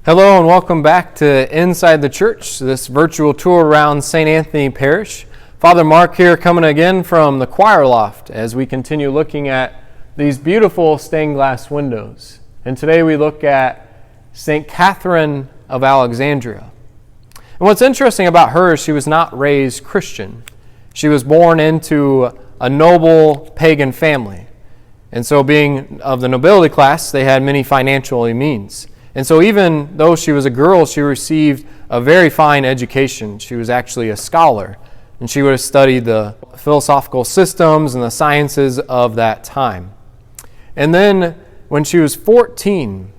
Hello and welcome back to Inside the Church, this virtual tour around St. Anthony Parish. Father Mark here coming again from the choir loft as we continue looking at these beautiful stained glass windows. And today we look at St. Catherine of Alexandria. And what's interesting about her is she was not raised Christian. She was born into a noble pagan family. And so being of the nobility class, they had many financial means. And so even though she was a girl, she received a very fine education. She was actually a scholar, and she would have studied the philosophical systems and the sciences of that time. And then when she was 14,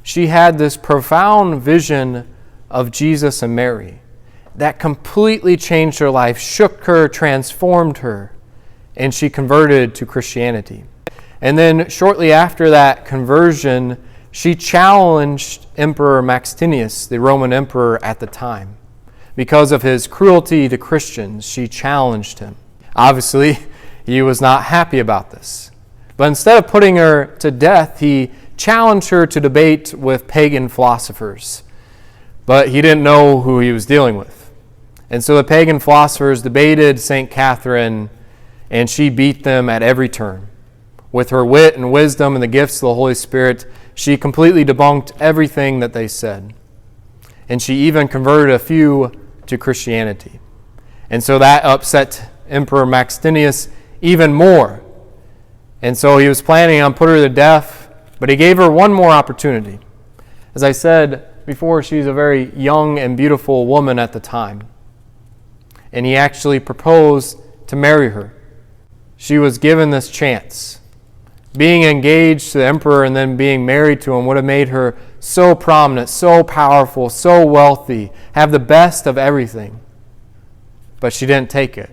she had this profound vision of Jesus and Mary that completely changed her life, shook her, transformed her, and she converted to Christianity. And then shortly after that conversion, she challenged Emperor Maxentius, the Roman emperor at the time. Because of his cruelty to Christians, she challenged him. Obviously, he was not happy about this. But instead of putting her to death, he challenged her to debate with pagan philosophers. But he didn't know who he was dealing with. And so the pagan philosophers debated St. Catherine, and she beat them at every turn. With her wit and wisdom and the gifts of the Holy Spirit, she completely debunked everything that they said. And she even converted a few to Christianity. And so that upset Emperor Maxentius even more. And so he was planning on putting her to death, but he gave her one more opportunity. As I said before, she's a very young and beautiful woman at the time. And he actually proposed to marry her. She was given this chance. Being engaged to the emperor and then being married to him would have made her so prominent, so powerful, so wealthy, have the best of everything. But she didn't take it.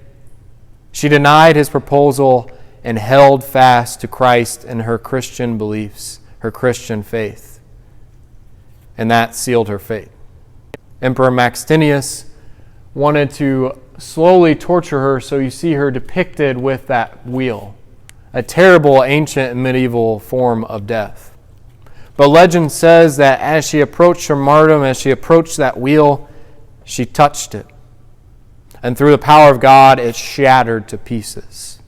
She denied his proposal and held fast to Christ and her Christian beliefs, her Christian faith. And that sealed her fate. Emperor Maxentius wanted to slowly torture her, so you see her depicted with that wheel. A terrible ancient and medieval form of death. But legend says that as she approached her martyrdom, as she approached that wheel, she touched it. And through the power of God, it shattered to pieces,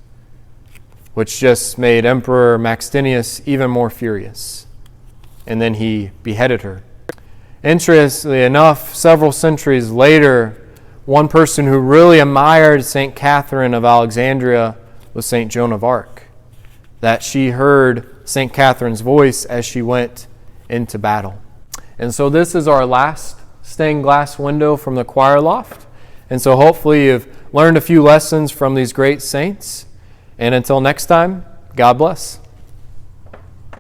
which just made Emperor Maxentius even more furious. And then he beheaded her. Interestingly enough, several centuries later, one person who really admired St. Catherine of Alexandria was St. Joan of Arc. That she heard St. Catherine's voice as she went into battle. And so this is our last stained glass window from the choir loft. And so hopefully you've learned a few lessons from these great saints. And until next time, God bless.